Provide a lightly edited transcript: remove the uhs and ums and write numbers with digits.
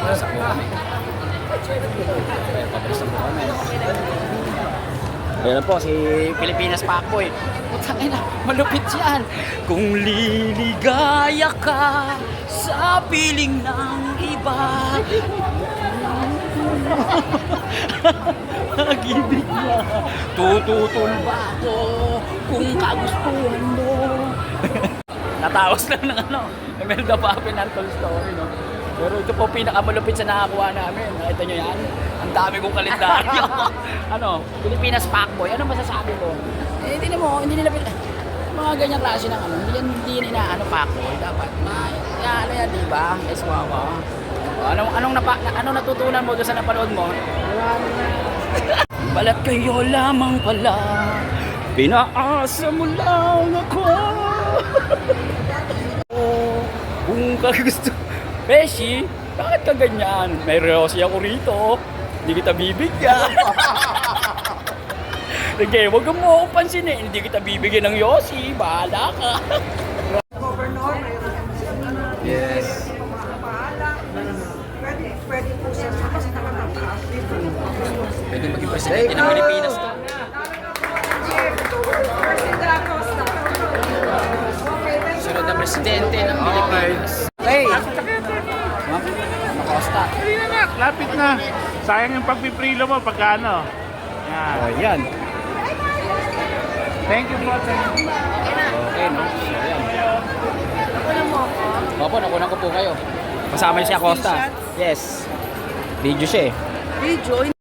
Sa po kami. Pabilis na po kami. Ayan po, si Pilipinas Pakboy. Putang ina, malupit yan. Kung liligaya ka sa piling ng iba. Pag-ibig na tututol ba ako kung kagustuhan mo. Nataos lang ng ano, Imelda Papin Untold Story, no? Pero ito po pinakamalupit sa nakakuha namin. Nakita nyo yan? Ang dami kong kalendaryo. Ano? Pilipinas Pakboy. Ano masasabi ko? Eh, hindi nila mga ganyang klase ng ano. Hindi yan inaano Pakboy. Dapat ano yan, di ba? Yes, wow. Anong natutunan mo doon sa napanood mo? Balat kayo lamang pala. Pinaasa mo lang ako. Kung gusto. Beshi, bakit ka ganyan? May Rosie ako rito. Hindi kita bibigyan. Sige, huwag mo akong pansinin. Hindi kita bibigyan ng Yossi. Bahala ka. Yes. Pwede maging presidente ng Pilipinas to. Sunod na presidente ng Pilipinas. Hey! Costa. Hindi na nga, lapit na. Sayang yung pagpiprilo mo pagkano. Yan. Oh, yan. Thank you po. Okay, no? So, yan. Opo, nakunan ko po kayo. Kasama niyo si Acosta. Yes. Video siya eh. Video,